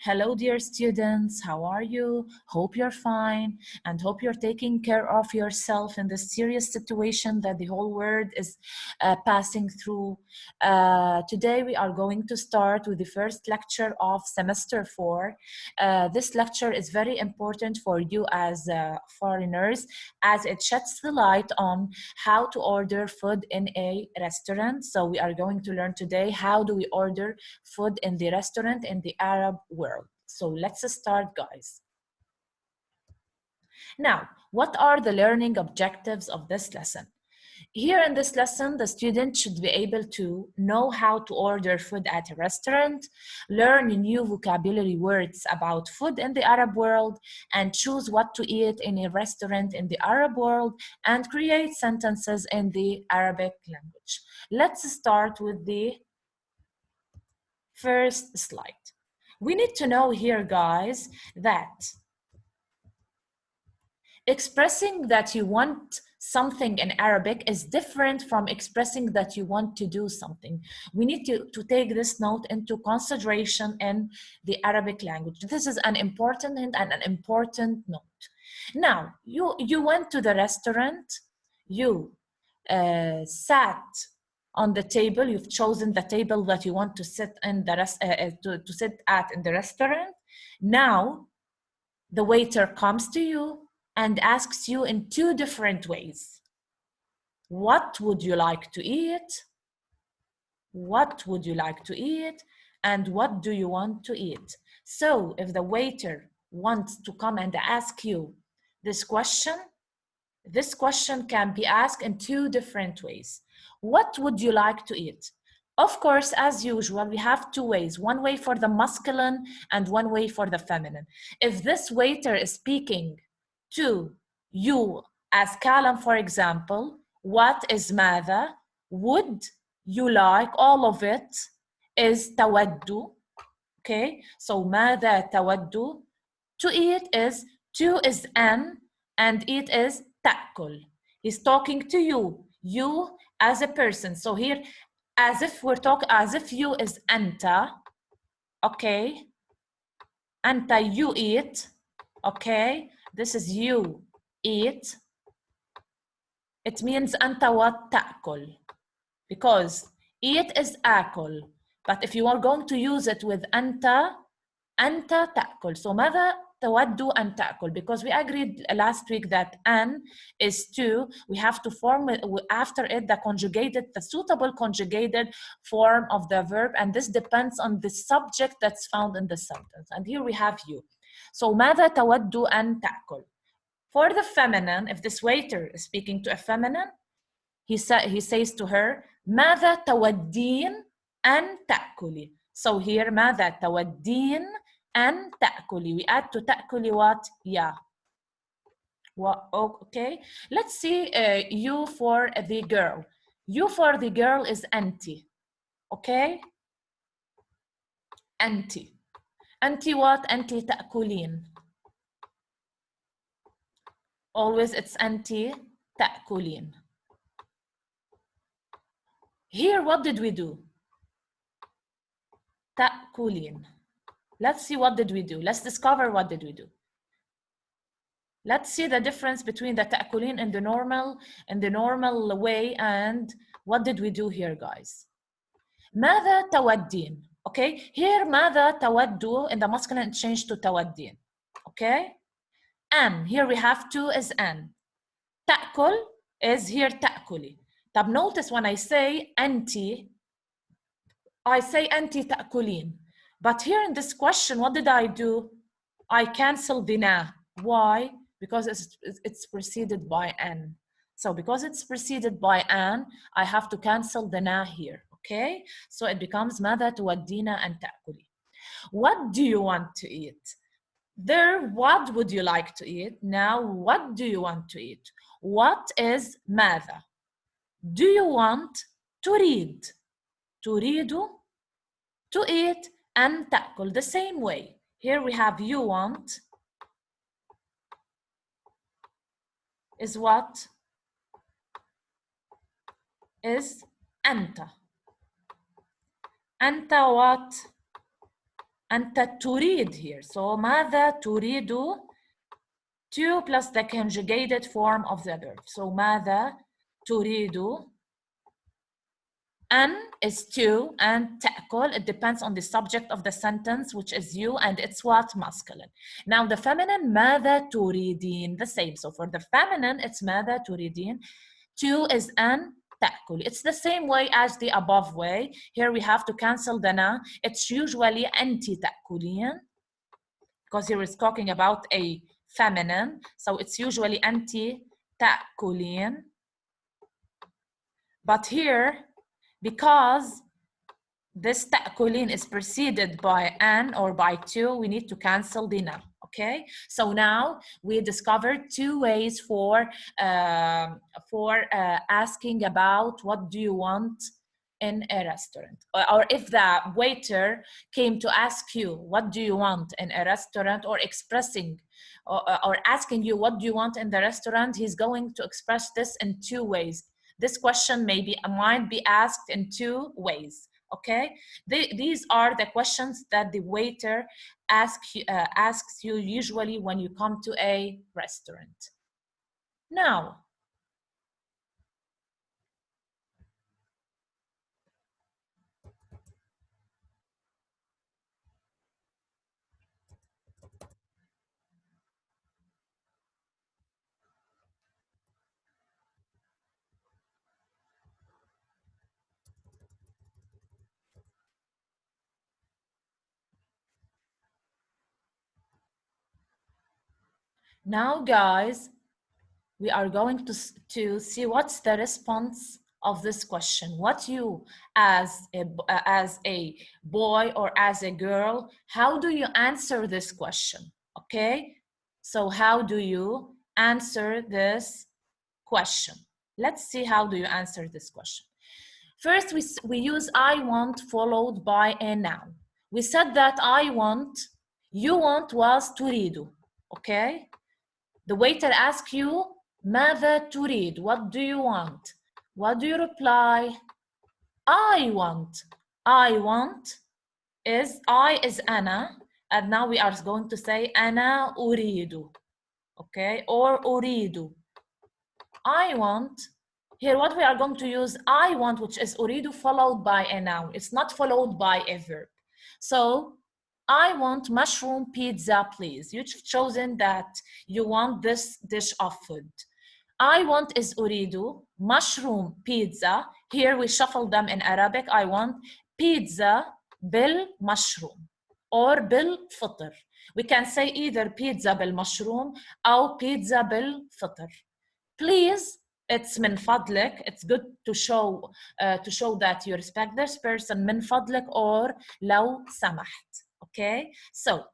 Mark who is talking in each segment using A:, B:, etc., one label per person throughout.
A: Hello, dear students. How are you? Hope you're fine and hope you're taking care of yourself in this serious situation that the whole world is passing through. Today, we are going to start with the first lecture of semester 4. This lecture is very important for you as foreigners, as it sheds the light on how to order food in a restaurant. So we are going to learn today how do we order food in the restaurant in the Arab world. So let's start, guys. Now, what are the learning objectives of this lesson? Here in this lesson, the student should be able to know how to order food at a restaurant, learn new vocabulary words about food in the Arab world, and choose what to eat in a restaurant in the Arab world, and create sentences in the Arabic language. Let's start with the first slide. We need to know here, guys, that expressing that you want something in Arabic is different from expressing that you want to do something. We need to take this note into consideration in the Arabic language. This is an important hint and an important note. Now, you went to the restaurant, you sat on the table, you've chosen the table that you want to sit in to sit at in the restaurant. Now, the waiter comes to you and asks you in two different ways. What would you like to eat? What would you like to eat? And what do you want to eat? So if the waiter wants to come and ask you this question can be asked in two different ways. What would you like to eat? Of course, as usual, we have two ways, one way for the masculine and one way for the feminine. If this waiter is speaking to you as Kalam, for example, what is ماذا? Would you like? All of it is تود. Okay, so ماذا تود? To eat is, to is an, and eat is تأكل. He's talking to you, you as a person. So here, as if we're talking, as if you is أنت, okay? أنت, you eat, okay? This is you eat. It means أنت what تأكل, because eat is آكل. But if you are going to use it with أنت تأكل. So ماذا تود أن تأكل? Because we agreed last week that an is to, we have to form after it the suitable conjugated form of the verb, and this depends on the subject that's found in the sentence. And here we have you. So ماذا تود أن تأكل? For the feminine, if this waiter is speaking to a feminine, he says to her ماذا تودين أن تأكلي? So here ماذا تودين أن تأكلي? We add to تأكلي what? Yeah. What? Okay. Let's see you for the girl. You for the girl is أنتِ. Okay. أنتِ. أنتِ what? أنتِ تأكلين. Always it's أنتِ تأكلين. Here, what did we do? تأكلين. Let's see what did we do. Let's discover what did we do. Let's see the difference between the تأكلين in the normal way and what did we do here, guys. ماذا تودين? Okay, here ماذا تود in the masculine change to تودين. Okay, and here we have to is an. تأكل is here تأكلي. طب notice when I say أنتِ, I say أنتِ تأكلين. But here in this question, what did I do? I cancel the na. Why? Because it's preceded by an. So because it's preceded by an, I have to cancel the na here. Okay? So it becomes ماذا تودين أن تأكلي? What do you want to eat? There, what would you like to eat? Now, what do you want to eat? What is ماذا? Do you want? تريد. تريد to eat and تأكل. The same way. Here we have you want is what? Is أنت. أنت what? أنت تريد here. So ماذا تريد 2 plus the conjugated form of the verb. So ماذا تريد. أن is to and تأكل. It depends on the subject of the sentence, which is you, and it's what? Masculine. Now the feminine ماذا تريدين, the same. So for the feminine, it's ماذا تريدين. To is أن تأكل. It's the same way as the above way. Here we have to cancel the na. It's usually أنت تأكلين, because here it's talking about a feminine. So it's usually أنت تأكلين. But here, because this تأكلين is preceded by an or by to, we need to cancel the na. Okay, so now we discovered 2 ways for asking about what do you want in a restaurant, or if the waiter came to ask you what do you want in a restaurant, or expressing or asking you what do you want in the restaurant, he's going to express this in 2 ways. This question might be asked in 2 ways. Okay, these are the questions that the waiter asks you usually when you come to a restaurant. Now, guys, we are going to see what's the response of this question. What you, as a boy or as a girl, how do you answer this question? Okay, so how do you answer this question? Let's see how do you answer this question. First, we use I want followed by a noun. We said that I want, you want was تريد. Okay, the waiter asks you ماذا تريد? What do you want? What do you reply? I want. I want is I is أنا, and now we are going to say أنا أريد. Okay, or أريد. I want. Here what we are going to use I want, which is أريد followed by a noun. It's not followed by a verb. So I want mushroom pizza, please. You've chosen that you want this dish of food. I want is أريد, mushroom pizza. Here we shuffle them in Arabic. I want pizza بالمشروم or بالفطر. We can say either pizza بالمشروم أو pizza بالفطر. Please, it's من فضلك. It's good to show that you respect this person. من فضلك or لو سمحت. Okay, so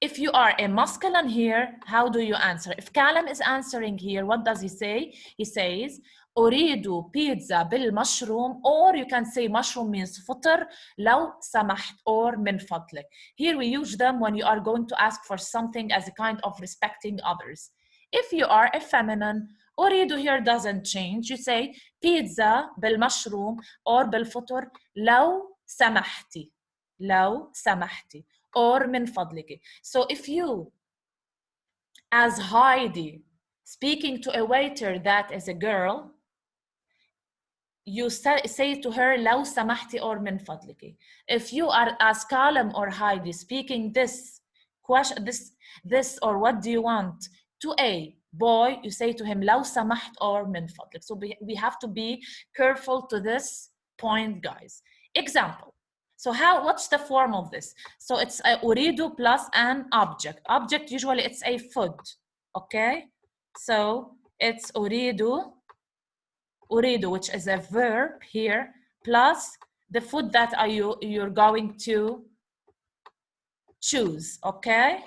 A: if you are a masculine here, how do you answer? If Kalam is answering here, what does he say? He says أريد pizza بالمشروم, or you can say mushroom means فطر لو سمحت or من فضلك. Here we use them when you are going to ask for something as a kind of respecting others. If you are a feminine, أريد here doesn't change. You say pizza بالمشروم or بالفطر لو سمحتي. لو سمحتي or من فضلك. So if you, as Heidi, speaking to a waiter that is a girl, you say to her لو سمحتي or من فضلك. If you are as Kalam or Heidi speaking this question, this or what do you want to a boy, you say to him لو سمحت or من فضلك. So we have to be careful to this point, guys. Example. So what's the form of this? So it's a أريد plus an object. Object, usually it's a food, okay? So it's أريد, which is a verb here, plus the food that you're going to choose, okay?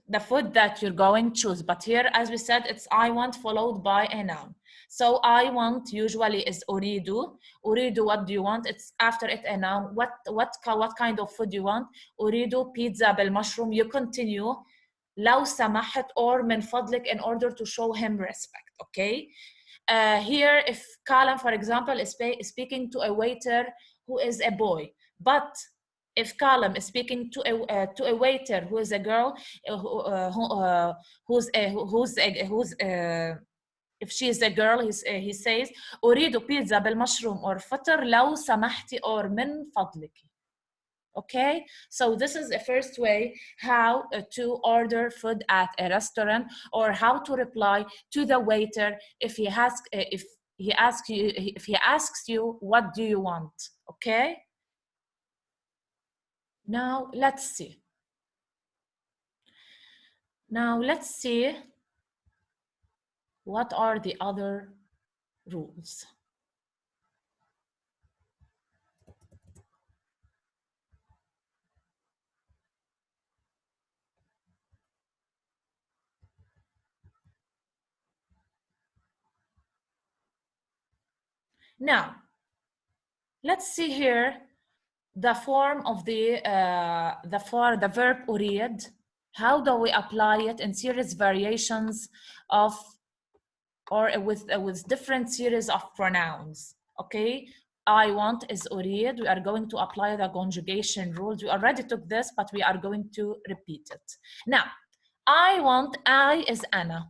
A: The food that you're going to choose. But here, as we said, it's I want followed by a noun. So I want usually is أريد. أريد, what do you want? It's after it a noun. What kind of food you want? أريد pizza بالمشروم. You continue لو سمحت or من فضلك in order to show him respect, okay? Here, if Kalam, for example, is speaking to a waiter who is a boy, but if Kalam is speaking to a waiter who is a girl, if she is a girl, he says أريد بيتزا بالمشروم or فطر لو سمحتي or من فضلك. Okay, so this is the first way how to order food at a restaurant, or how to reply to the waiter if he asks you what do you want. Okay, now let's see what are the other rules. Now, let's see here the form of the verb أريد. How do we apply it in series variations of, or with different series of pronouns? Okay, I want is أريد. We are going to apply the conjugation rules. We already took this, but we are going to repeat it. Now, I want, I is أنا.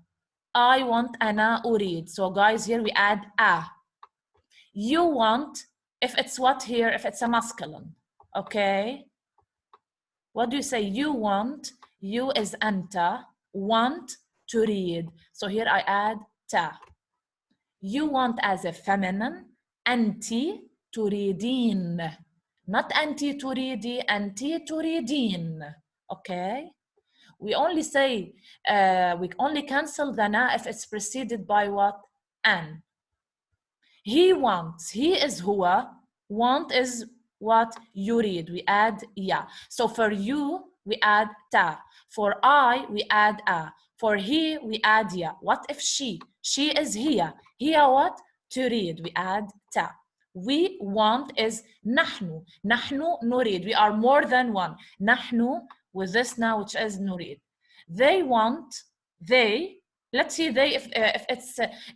A: I want أنا أريد. So guys, here we add a. You want, if it's what here, if it's a masculine, okay? What do you say? You want, you is أنت, want, تريد. So here I add ta. You want as a feminine, أنتِ تريدين. Not أنتِ تريدي, أنتِ تريدين. Okay? We only say, we only cancel the na if it's preceded by what? An. He wants, he is هو, want is what? يريد, we add ya. So for you, we add ta. For I, we add a. For he, we add ya. What if she? She is هي. هي what? تريد, we add ta. We want is نحن. نحن نريد. We are more than one. نحن with this now, which is نريد. They want, they, let's see they, if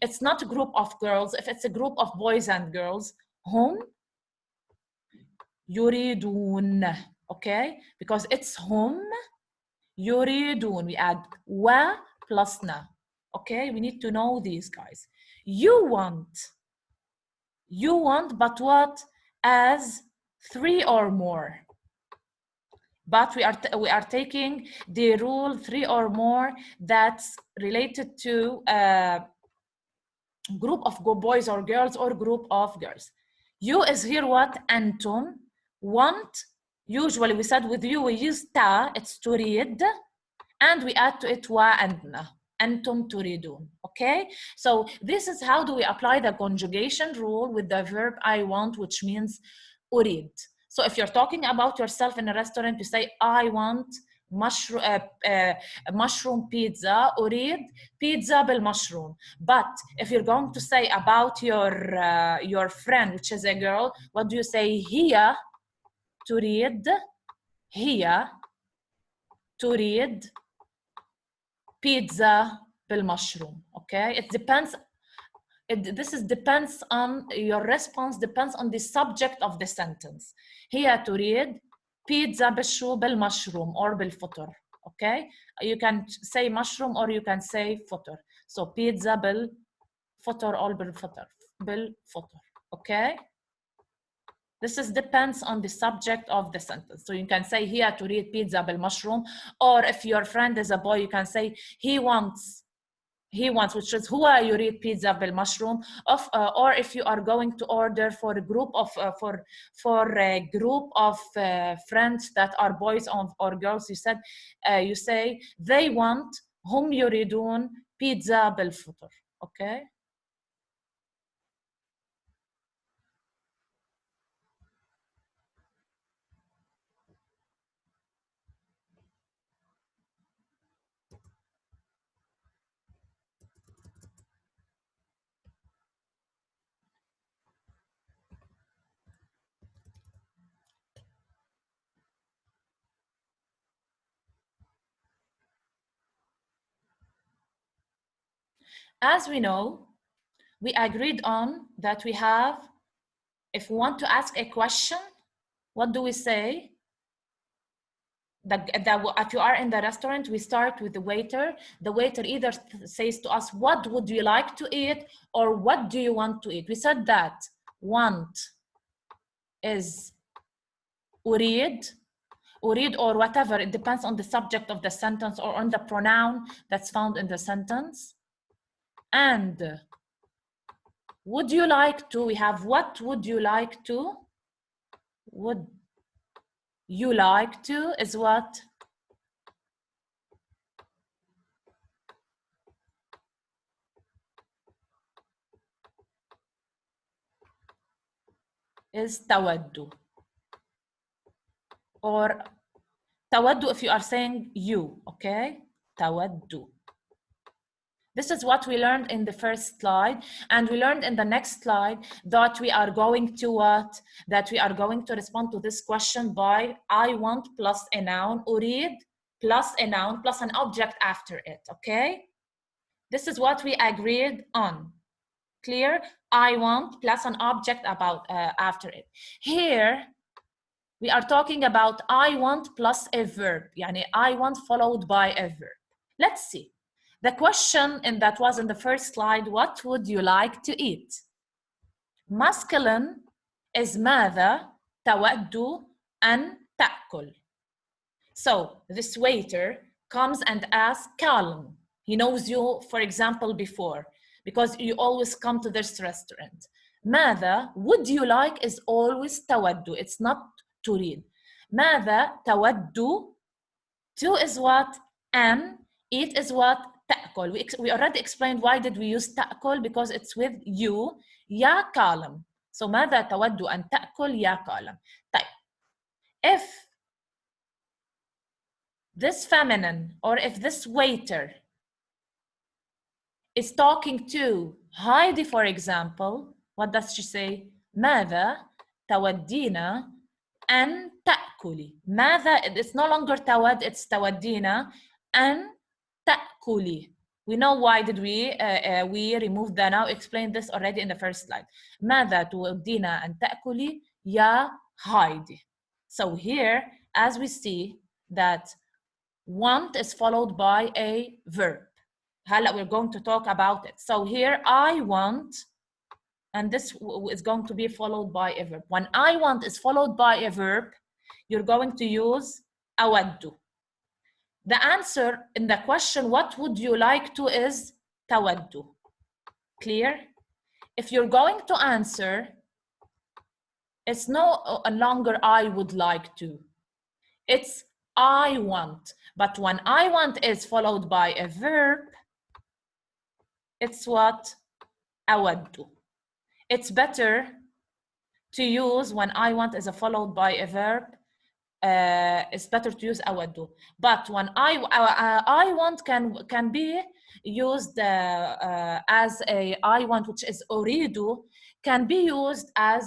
A: it's not a group of girls, if it's a group of boys and girls, هم يريدون. Okay, because it's هم يريدون, we add wa plus na. Okay, we need to know these guys. You want, but what? As 3 or more. But we are taking the rule 3 or more that's related to a group of boys or girls, or group of girls. You is here what? أنتم. Want, usually we said with you we use ta, it's تريد, and we add to it wa and na. أنتم تريدون. Okay, so this is how do we apply the conjugation rule with the verb I want, which means أريد. So if you're talking about yourself in a restaurant, you say I want mushroom pizza, أريد pizza بالمشروم. But if you're going to say about your friend, which is a girl, what do you say? هي تريد pizza بالمشروم. Okay, it depends. Depends on your response, depends on the subject of the sentence. هي تريد pizza بالمشروم or بالفطر. Okay, you can say mushroom or you can say فطر. So pizza بالفطر or بالفطر. Okay, this is depends on the subject of the sentence. So you can say هي تريد pizza بالمشروم, or if your friend is a boy, you can say he wants, which is هو يريد pizza بالمشروم. Or if you are going to order for a group of friends that are boys or girls, you say they want, هم يريدون pizza بالفطر. Okay. As we know, we agreed on that we have, if we want to ask a question, what do we say? if you are in the restaurant, we start with the waiter. The waiter either says to us, what would you like to eat, or what do you want to eat? We said that want is أريد, or whatever. It depends on the subject of the sentence or on the pronoun that's found in the sentence. And would you like to, we have what would you like to. Would you like to is what? Is تود. Or تود if you are saying you, okay? تود. This is what we learned in the first slide, and we learned in the next slide that we are going to what? That we are going to respond to this question by I want plus a noun, أريد plus a noun plus an object after it, okay? This is what we agreed on. Clear? I want plus an object about after it. Here, we are talking about I want plus a verb. Yani I want followed by a verb. Let's see. The question that was in the first slide, what would you like to eat? Masculine is ماذا تود أن تأكل. So this waiter comes and asks Callum. He knows you, for example, before, because you always come to this restaurant. ماذا would you like is always تود. It's not تريد. ماذا تود. To is what? And eat is what? تأكل. We already explained why did we use تأكل, because it's with you. يا كالم. So ماذا تود أن تأكل يا كالم. طيب. If this feminine, or if this waiter is talking to Heidi, for example, what does she say? ماذا تودين أن تأكلي. ماذا, it's no longer تود, it's تودين أن تأكلي. We know why did we remove the now. Explained this already in the first slide. ماذا تودين أن تأكلي يا Heidi. So here, as we see that want is followed by a verb. هلا we're going to talk about it. So here I want, and this is going to be followed by a verb. When I want is followed by a verb, you're going to use أود. The answer in the question, what would you like to, is تود. Clear? If you're going to answer, it's no longer I would like to. It's I want. But when I want is followed by a verb, it's what? أود. It's better to use when I want is followed by a verb. It's better to use أود. But when I want can be used as a I want, which is أريد, can be used as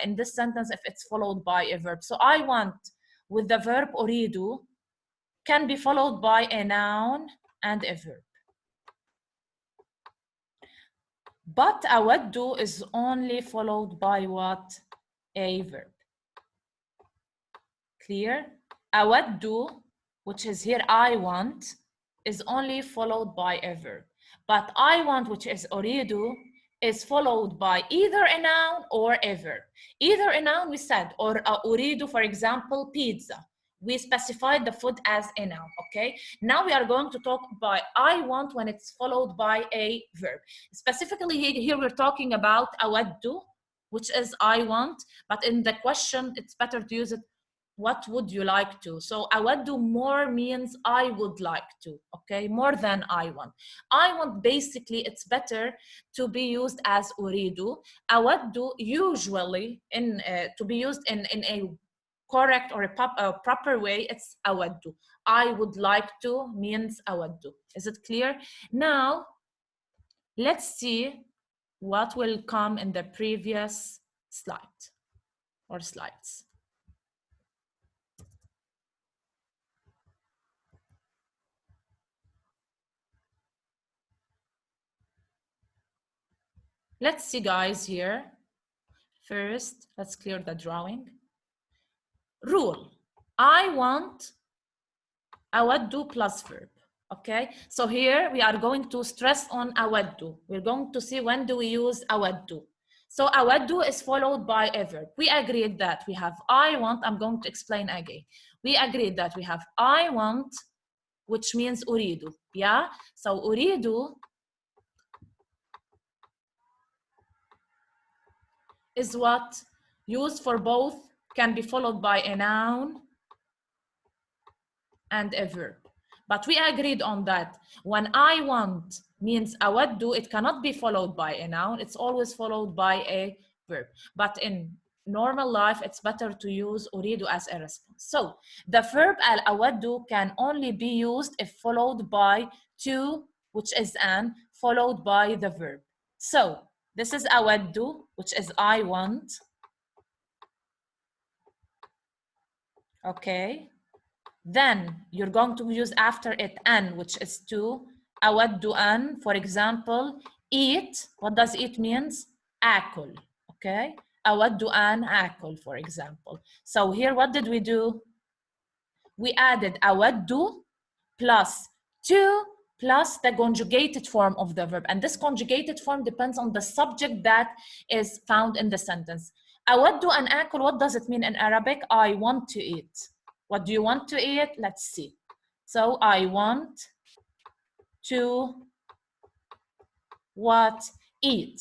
A: in this sentence if it's followed by a verb. So I want with the verb أريد can be followed by a noun and a verb. But أود is only followed by what? A verb. Clear? أود, which is here I want, is only followed by a verb. But I want, which is أريد, is followed by either a noun or a verb. Either a noun, we said, or أريد, for example, pizza. We specified the food as a noun, okay? Now we are going to talk about I want when it's followed by a verb. Specifically here we're talking about أود, which is I want, but in the question, it's better to use it, what would you like to? So أود more means I would like to, okay? More than I want. I want, basically, it's better to be used as أريد. أود usually to be used in a correct or a proper way, it's أود. I would like to means أود. Is it clear? Now, let's see what will come in the previous slide or slides. Let's see, guys, here. First, let's clear the drawing. Rule. I want أود plus verb. Okay, so here we are going to stress on أود. We're going to see when do we use أود. So أود is followed by a verb. We agreed that we have I want. I'm going to explain again. We agreed that we have I want, which means أريد. Yeah, so أريد is what used for both, can be followed by a noun and a verb. But we agreed on that. When I want means أود, it cannot be followed by a noun. It's always followed by a verb. But in normal life, it's better to use أريد as a response. So the verb الأود can only be used if followed by to, which is an, followed by the verb. So this is أود, which is I want. Okay. Then you're going to use after it an, which is to. أود أن, for example, eat. What does eat means? آكل. Okay. أود أن آكل, for example. So here, what did we do? We added أود plus to plus the conjugated form of the verb. And this conjugated form depends on the subject that is found in the sentence. أود أن آكل, what does it mean in Arabic? I want to eat. What do you want to eat? Let's see. So I want to what? Eat.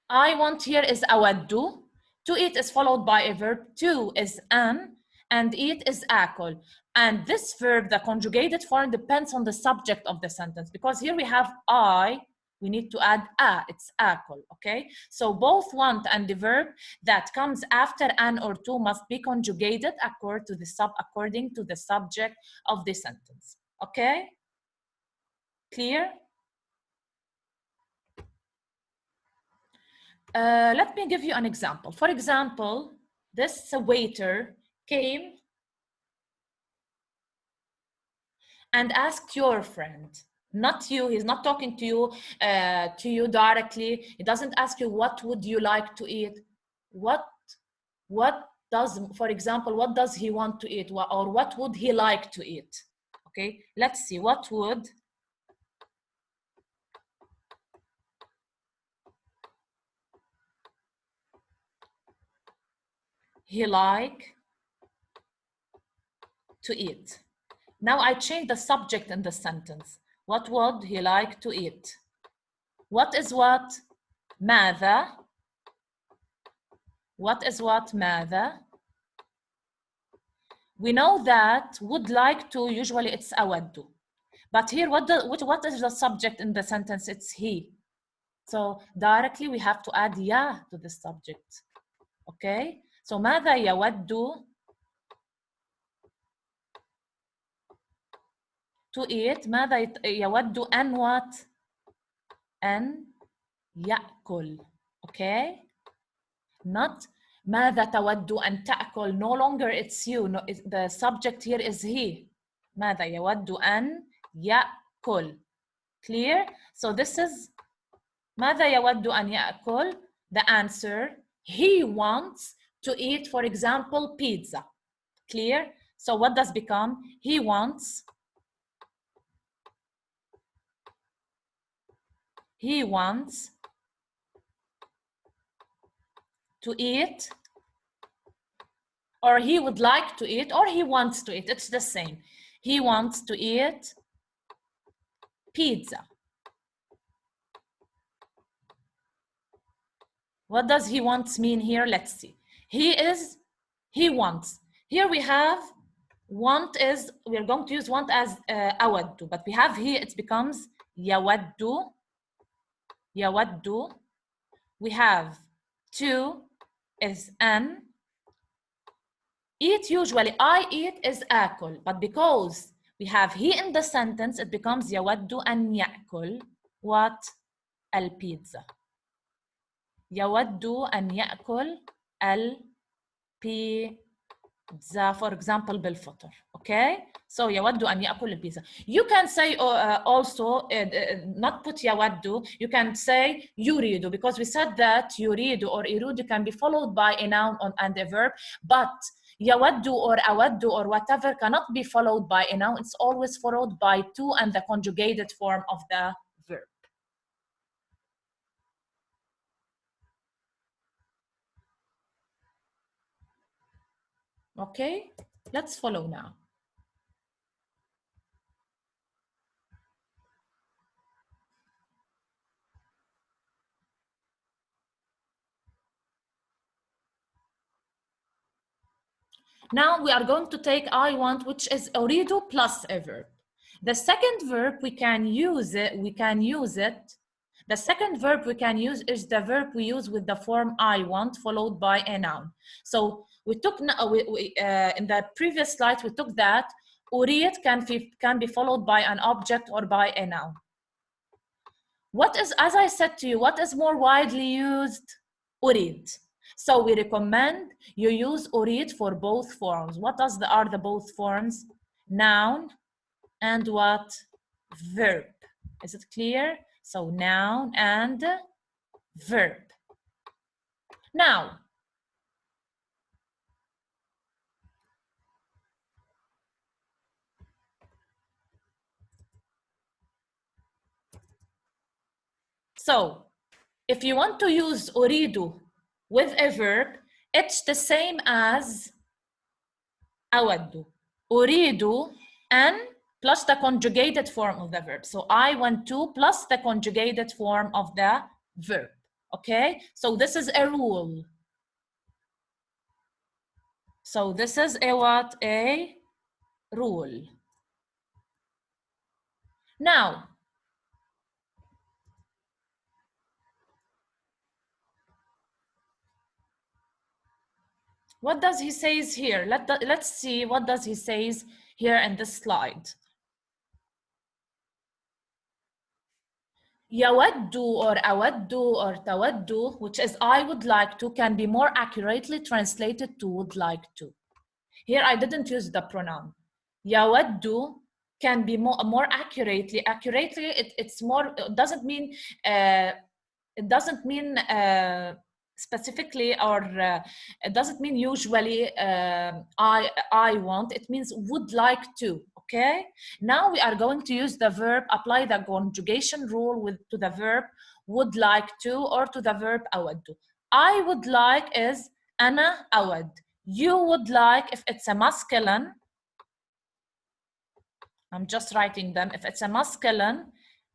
A: I want here is أود. To eat is followed by a verb. To is an, and eat is آكل. And this verb, the conjugated form, depends on the subject of the sentence, because here we have I, we need to add a, it's آكل, okay? So both want and the verb that comes after an or to must be conjugated according to the subject of the sentence, okay? Clear? Let me give you an example. For example, this waiter came and asked your friend, not you, he's not talking to you directly. He doesn't ask you, what would you like to eat? What does, for example, what does he want to eat? Or what would he like to eat? Okay, let's see, what would he like to eat? Now I change the subject in the sentence. What would he like to eat? What is what? ماذا? What is what? ماذا? We know that would like to, usually it's أود. But here, what is the subject in the sentence? It's he. So directly we have to add ya to the subject. Okay? So ماذا يود to eat? ماذا يود أن what? أن يأكل. Okay? Not ماذا تود أن تأكل. No longer it's you. No, the subject here is he. ماذا يود أن يأكل. Clear? So this is ماذا يود أن يأكل. The answer, he wants to eat, for example, pizza. Clear? So what does become? He wants to eat, or he would like to eat, or he wants to eat. It's the same. He wants to eat pizza. What does he wants mean here? Let's see. He wants. Here we have want is, we are going to use want as أود, but we have here, it becomes يود. We have to is an. Eat, usually I eat is آكل, but because we have he in the sentence, it becomes يود أن يأكل what? البيتزا. يود أن يأكل البيتزا. for example بالفطر. Okay, so يود أن يأكل البيتزا. You can say also not put يود, you can say يريد, because we said that يريد or يريد can be followed by a noun and a verb, but يود or أود or whatever cannot be followed by a noun. It's always followed by to and the conjugated form of the verb. Okay, let's follow now. Now we are going to take I want, which is أريد plus a verb. The second verb we can use it. The second verb we can use is the verb we use with the form I want followed by a noun. So we took in the previous slide we took that أريد can be followed by an object or by a noun. What is, as I said to you, what is more widely used? أريد. So we recommend you use أريد for both forms. What are the both forms? Noun and what? Verb. Is it clear? So noun and verb. Now, so if you want to use أريد with a verb, it's the same as أود. أريد أن plus the conjugated form of the verb. So I want to plus the conjugated form of the verb. Okay, so this is a rule. So this is a what? A rule. Now, what does he says here? Let's see what does he says here in this slide. يود or أود or تود, which is I would like to, can be more accurately translated to would like to. Here I didn't use the pronoun. يود can be more accurately. It's more, it doesn't mean specifically, or it doesn't mean usually I want. It means would like to. Okay, now we are going to use the verb, apply the conjugation rule to the verb would like to or to the verb أود. I would like is أنا أود. You would like, if it's a masculine, I'm just writing them. If it's a masculine,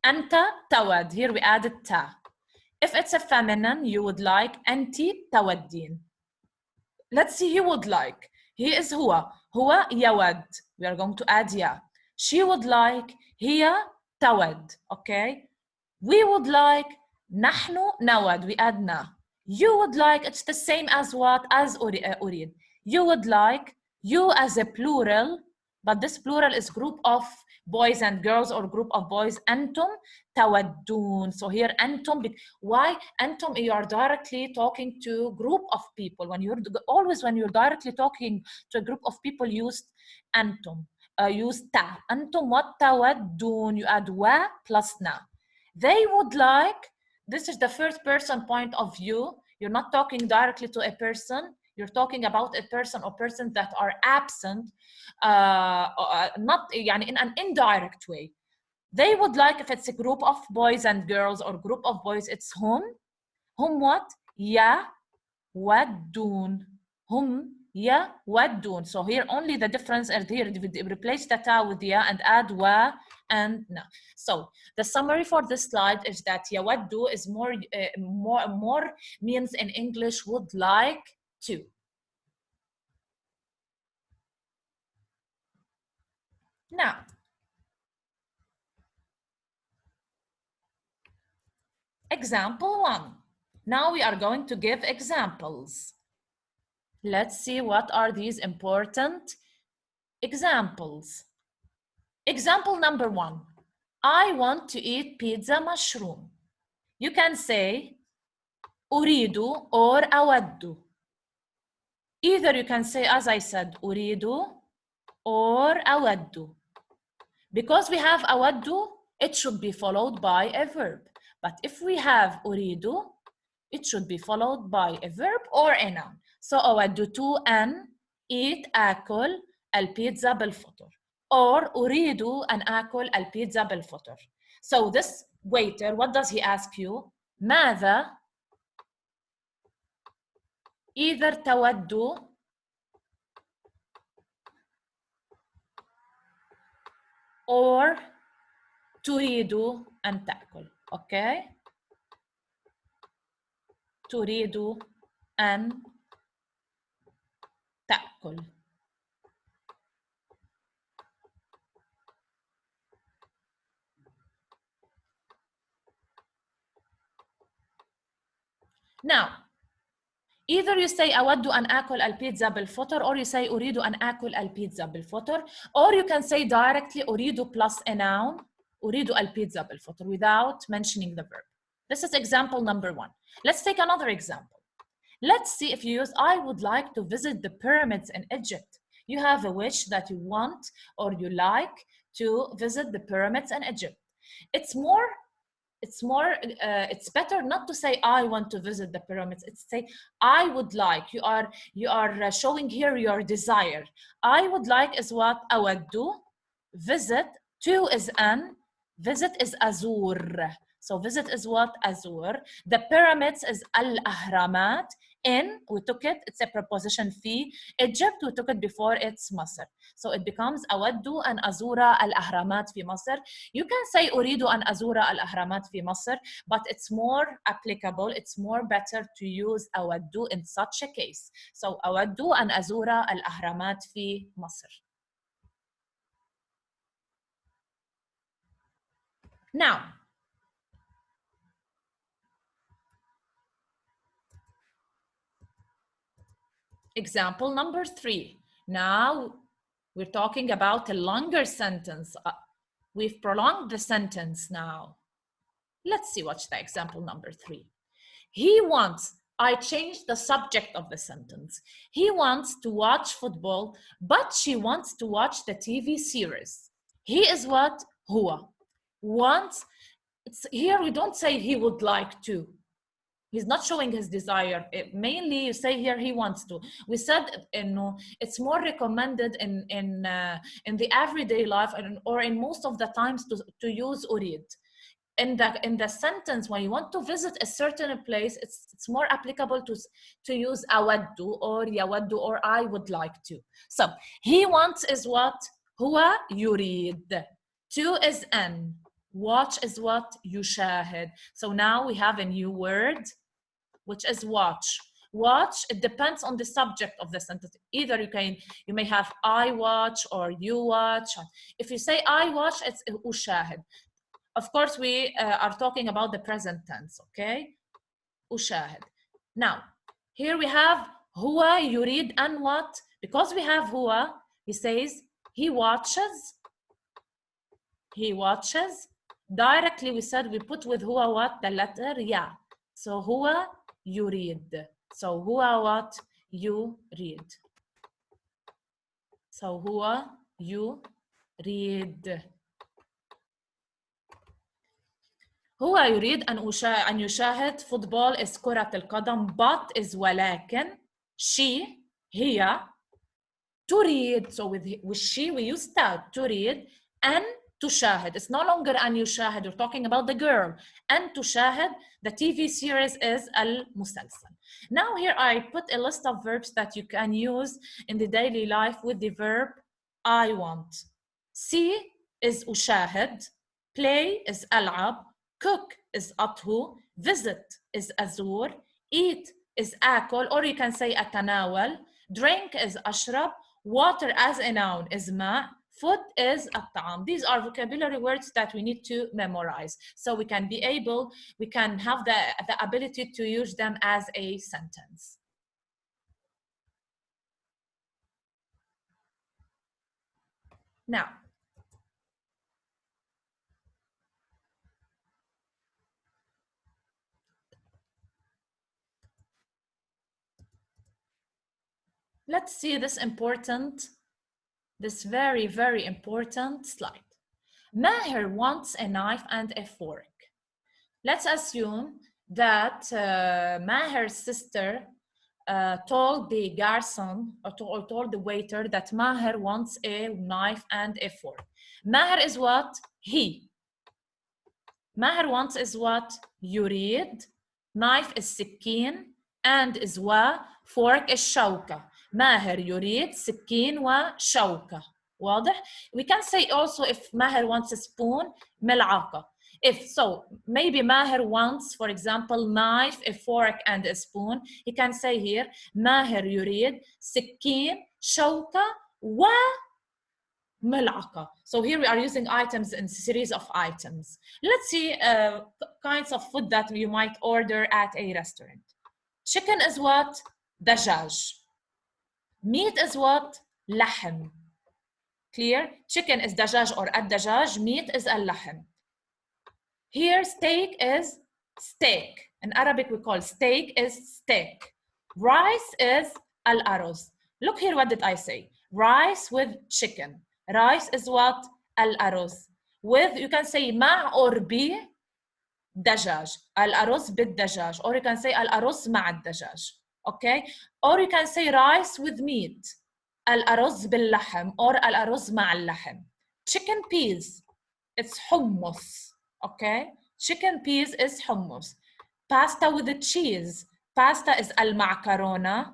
A: أنت تود. Here we added ta. If it's a feminine, you would like أنت تودين. Let's see, he would like. He is هو يود. We are going to add ya. She would like هي تود. Okay. We would like نحن نود. We add na. You would like, it's the same as what? As أريد. You would like, you as a plural, but this plural is group of boys and girls or group of boys. أنتم تودون. So here أنتم, why أنتم? You are directly talking to group of people. When you're directly talking to a group of people, use أنتم. Use ta. أنتم وتودون. You add wa plus na. They would like, this is the first person point of view. You're not talking directly to a person. You're talking about a person or persons that are absent, not يعني in an indirect way. They would like, if it's a group of boys and girls or group of boys, it's هم what? يودون. هم يودون. So here only the difference is here, replace the ta with ya and add wa and na. So the summary for this slide is that يود is more means in English would like to. Now, example 1. Now we are going to give examples. Let's see what are these important examples. Example number 1. I want to eat pizza mushroom. You can say أريد or أود. Either you can say, as I said, أريد or أود. Because we have أود, it should be followed by a verb. But if we have أريد, it should be followed by a verb or a noun. So أود أن eat آكل البيتزا بالفطر. Or أريد أن آكل البيتزا بالفطر. So this waiter, what does he ask you? ماذا either تود or تريد أن تأكل. Okay? تريد أن تأكل. Now, either you say أود أن آكل البيتزا بالفطر or you say أريد أن آكل البيتزا بالفطر, or you can say directly أريد plus a noun أريد البيتزا بالفطر without mentioning the verb. This is example number 1. Let's take another example. Let's see if you use I would like to visit the pyramids in Egypt. You have a wish that you want or you like to visit the pyramids in Egypt. It's better not to say I want to visit the pyramids. It's say I would like. You are showing here your desire. I would like is what أود. Visit. To is an. Visit is أزور. So visit is what? أزور. The pyramids is الأهرامات. In, we took it, it's a preposition في. Egypt, we took it before it's مصر. So it becomes أود أن أزور الأهرامات في مصر. You can say أريد أن أزور الأهرامات في مصر, but it's more applicable, it's more better to use أود in such a case. So أود أن أزور الأهرامات في مصر. Now, example number 3. Now, we're talking about a longer sentence. We've prolonged the sentence now. Let's see what's the example number 3. He wants, I changed the subject of the sentence. He wants to watch football, but she wants to watch the TV series. He is what? هو. Wants, here we don't say he would like to. He's not showing his desire. Mainly you say here he wants to. We said it's more recommended in the everyday life or in most of the times to use أريد. In the sentence when you want to visit a certain place, it's more applicable to use أود or يود or I would like to. So he wants is what? هو يريد. To is أن. Watch is what? يشاهد. So now we have a new word, which is watch. Watch, it depends on the subject of the sentence. Either you may have I watch or you watch. If you say I watch, it's أشاهد. Of course, we are talking about the present tense, okay? أشاهد. Now, here we have هو يريد أن what? Because we have هو, he says he watches. He watches. Directly we said we put with هو what? The letter yeah. So هو يريد. So هو what? يريد. So هو يريد. هو يريد أن يشاهد فوتبول is كرة القدم, but is ولكن she هي تريد. So with she we use that. تريد أن تشاهد. It's no longer أن يشاهد. We're talking about the girl. أن تشاهد. The TV series is المسلسل. Now here I put a list of verbs that you can use in the daily life with the verb I want. See is أشاهد. Play is ألعب. Cook is أطهو. Visit is أزور. Eat is آكل, or you can say أتناول. Drink is أشرب. Water as a noun is ماء. Food is الطعام. These are vocabulary words that we need to memorize. So we can have the ability to use them as a sentence. Now, Let's see this very, very important slide. Maher wants a knife and a fork. Let's assume that Maher's sister told the garçon or told the waiter that Maher wants a knife and a fork. Maher is what? He. Maher wants is what? يريد. Knife is سكين and is fork is شوكة. ماهر يريد سكين وشوكة. واضح؟ We can say also if Maher wants a spoon, ملعقة. If so, maybe Maher wants, for example, knife, a fork, and a spoon. He can say here, Maher يريد سكين, شوكة, وملعقة. So here we are using items in series of items. Let's see kinds of food that you might order at a restaurant. Chicken is what? دجاج. Meat is what? لحم. Clear? Chicken is دجاج or الدجاج. Meat is اللحم. Here, steak is steak. In Arabic, we call steak is steak. Rice is al-aruz. Look here, what did I say? Rice with chicken. Rice is what? Al-aruz. With, you can say مع or ب دجاج. Al-aruz بالدجاج. Or you can say al-aruz مع الدجاج. Okay? Or you can say rice with meat. Al-aruz باللحم or al-aruz مع اللحم. Chicken peas. It's hummus. Okay, chicken peas is hummus. Pasta with the cheese. Pasta is al-macarona.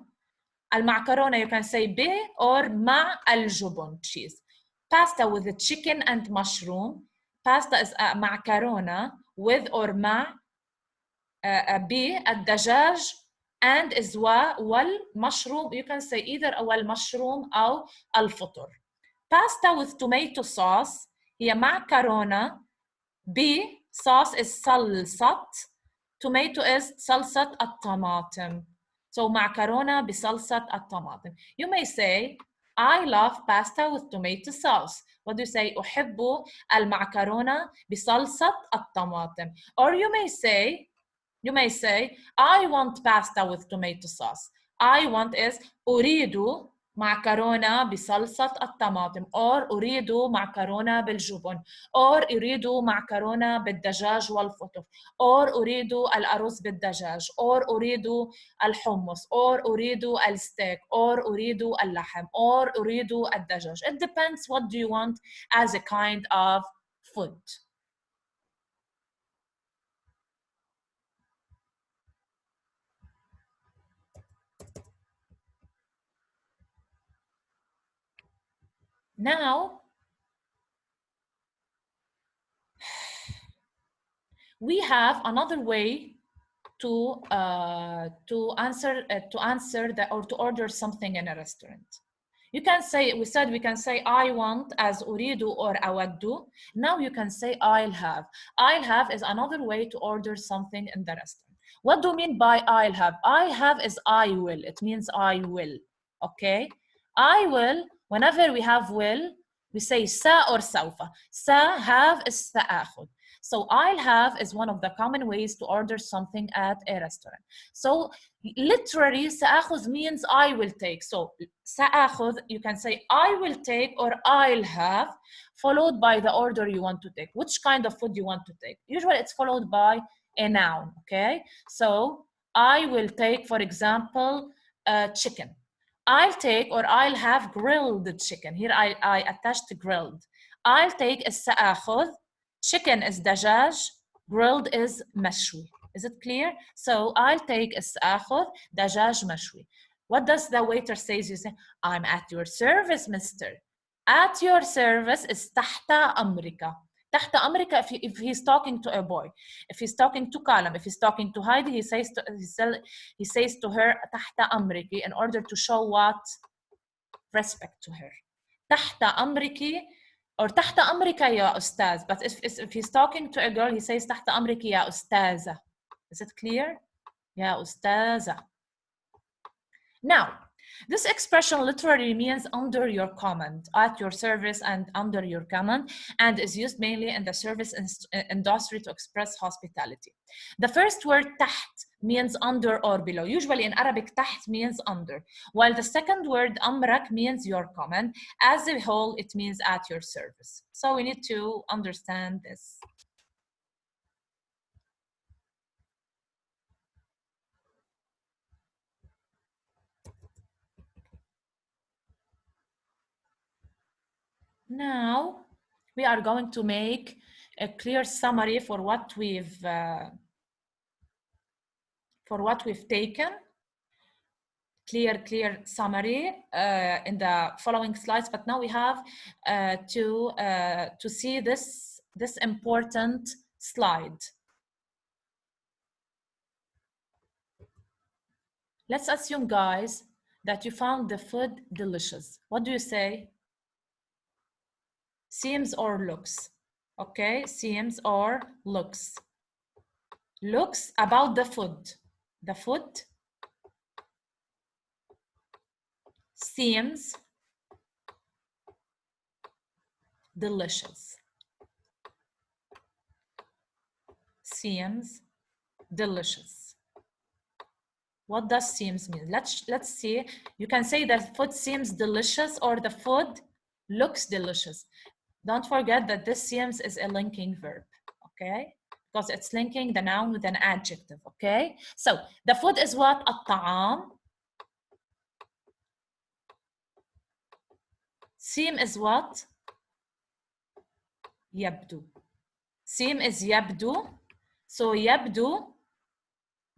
A: Al-macarona you can say ب or مع الجبن cheese. Pasta with the chicken and mushroom. Pasta is macarona with or مع ب الدجاج and is والمشروم. You can say either والمشروم أو الفطر. Pasta with tomato sauce هي macarona. B sauce is صلصة. Tomato is صلصة الطماطم. So macarona بصلصة الطماطم. You may say, I love pasta with tomato sauce. What do you say? أحب المعكرونة بصلصة الطماطم. Or you may say, I want pasta with tomato sauce. I want is أريد معكرونة بصلصة الطماطم or أريد معكرونة بالجبن or أريد معكرونة بالدجاج والفطر or أريد الأرز بالدجاج or أريد الحمص or أريد الستيك or أريد اللحم or أريد الدجاج. It depends what do you want as a kind of food. Now, we have another way to order something in a restaurant. You can say, we can say I want as أريد or أود. Now you can say I'll have. I'll have is another way to order something in the restaurant. What do you mean by I'll have? I have is I will. It means I will. Okay? I will, whenever we have will, we say سا or سوف. سا have is سآخذ. So I'll have is one of the common ways to order something at a restaurant. So literally سآخذ means I will take. So سآخذ, you can say I will take or I'll have, followed by the order you want to take. Which kind of food you want to take? Usually it's followed by a noun, okay? So I will take, for example, chicken. I'll take or I'll have grilled chicken. Here I attached grilled. I'll take سآخذ. Chicken is دجاج, grilled is مشوي. Is it clear? So I'll take سآخذ دجاج مشوي. What does the waiter say? You say, I'm at your service, mister. At your service is تحت أمرك. تحت أمرك if he's talking to a boy. If he's talking to Kalam, if he's talking to Heidi, he says to her تحت أمرك in order to show what? Respect to her. تحت أمرك or تحت أمرك يا أستاذ. But if he's talking to a girl, he says تحت أمرك يا أستاذة. Is it clear? يا أستاذة. Now, This expression literally means under your command, at your service and under your command, and is used mainly in the service industry to express hospitality. The first word تحت means under or below. Usually in Arabic, تحت means under, while the second word أمرك means your command. As a whole, it means at your service. So we need to understand this. Now, we are going to make a clear summary for what we've taken. Clear summary in the following slides. But now we have to see this important slide. Let's assume, guys, that you found the food delicious. What do you say? Seems or looks? Okay, seems or looks. Looks about the food. The food seems delicious. Seems delicious. What does seems mean? Let's see. You can say that food seems delicious or the food looks delicious. Don't forget that this seems is a linking verb, okay? Because it's linking the noun with an adjective, okay? So the food is what? الطعام. Seem is what? يبدو. Seem is يبدو. So يبدو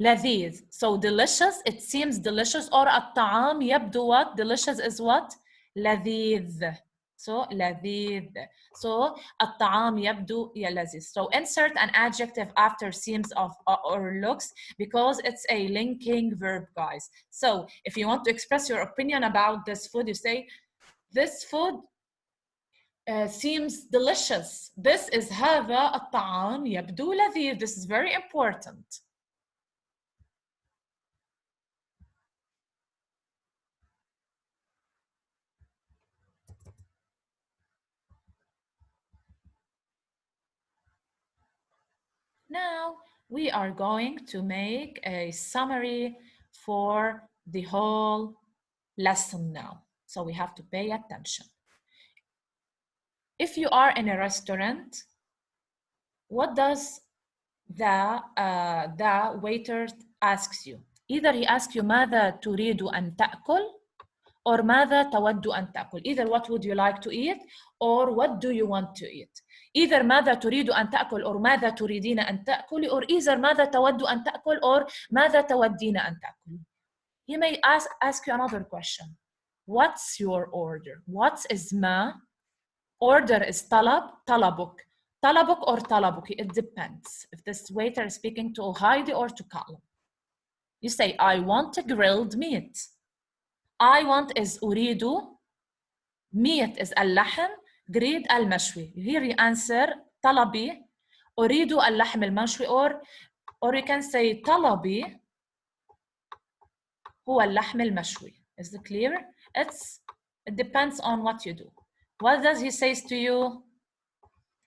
A: لذيذ. So delicious, it seems delicious. Or الطعام يبدو what? Delicious is what? لذيذ. So لذيذ. So الطعام يبدو لذيذ. So insert an adjective after seems of or looks because it's a linking verb, guys. So if you want to express your opinion about this food, you say, this food seems delicious. This is هذا الطعام يبدو لذيذ. This is very important. Now we are going to make a summary for the whole lesson now. So we have to pay attention. If you are in a restaurant, what does the waiter asks you? Either he asks you ماذا تريد أن تأكل or ماذا تود أن تأكل. Either what would you like to eat or what do you want to eat. Either ماذا تريد أن تأكل or ماذا تريدين أن تأكلي or either ماذا تود أن تأكل or ماذا تودين أن تأكلي. He may ask you another question. What's your order? What is ما? Order is طلب, طلبك. طلبك or طلبك. It depends. If this waiter is speaking to Heidi or to Colin. You say, I want a grilled meat. I want is أريد. Meat is اللحم. Grilled المشوي. Here you answer طلبي. أريد اللحم المشوي or you can say طلبي هو اللحم المشوي. Is it clear? It depends on what you do. What does he say to you?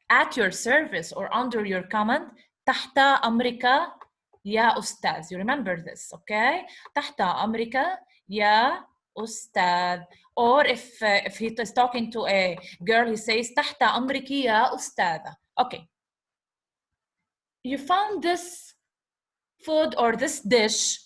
A: At your service or under your command, تحت أمرك يا أستاذ. You remember this, okay? تحت أمرك يا أستاذ. Or if he is talking to a girl, he says تحت أمرك يا أستاذة. Okay. You found this food or this dish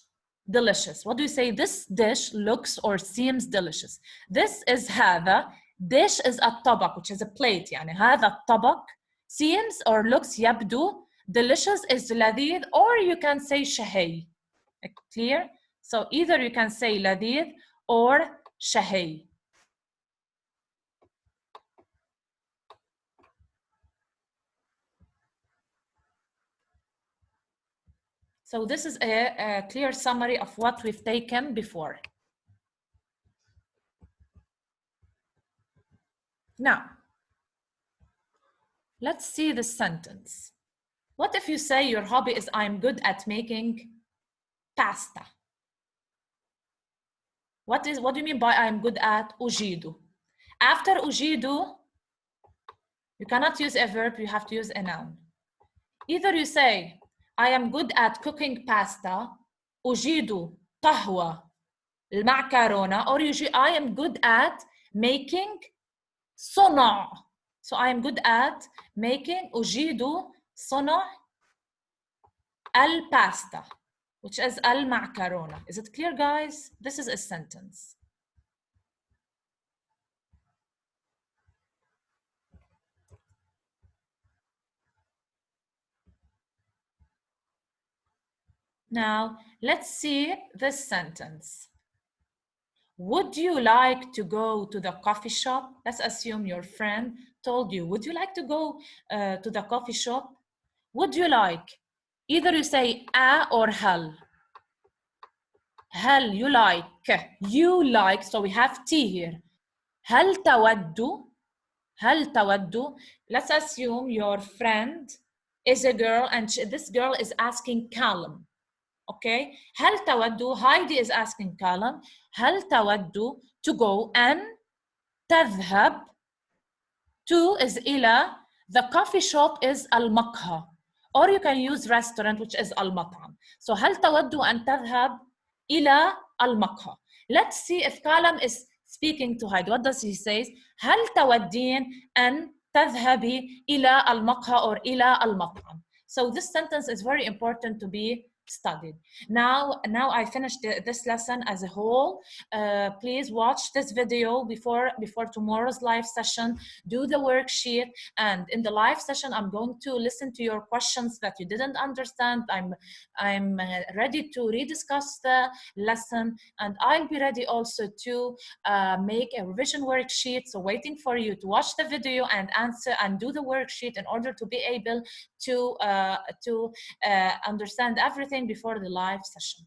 A: delicious. What do you say? This dish looks or seems delicious. This is هذا. Dish is الطبق, which is a plate. يعني هذا الطبق. Seems or looks يبدو. Delicious is لذيذ, or you can say شهي. Clear? So either you can say لذيذ or شهي. So this is a clear summary of what we've taken before. Now, let's see this sentence. What if you say your hobby is I'm good at making pasta? What do you mean by I am good at? أجيد. After أجيد, you cannot use a verb, you have to use a noun. Either you say, I am good at cooking pasta, أجيد طهو المعكرونة, or I am good at making صنع. So I am good at making, أجيد صنع الباستا, which is المعكرونة. Is it clear, guys? This is a sentence. Now, let's see this sentence. Would you like to go to the coffee shop? Let's assume your friend told you, would you like to go to the coffee shop? Would you like? Either you say a or هل. هل you like. You like, so we have T here. هل تود? هل تود? Let's assume your friend is a girl and this girl is asking Callum. Okay, هل تود? Heidi is asking Callum, هل تود to go and تذهب to is إلى, the coffee shop is المقهى, or you can use restaurant which is المطعم. So هل تود أن تذهب إلى المقهى? Let's see if Callum is speaking to Heidi. What does he say? هل تودين أن تذهبي إلى المقهى or إلى المطعم? So this sentence is very important to be studied. Now I finished this lesson as a whole. Please watch this video before tomorrow's live session. Do the worksheet, and in the live session I'm going to listen to your questions that you didn't understand. I'm ready to rediscuss the lesson, and I'll be ready also to make a revision worksheet. So waiting for you to watch the video and answer and do the worksheet in order to be able to understand everything before the live session.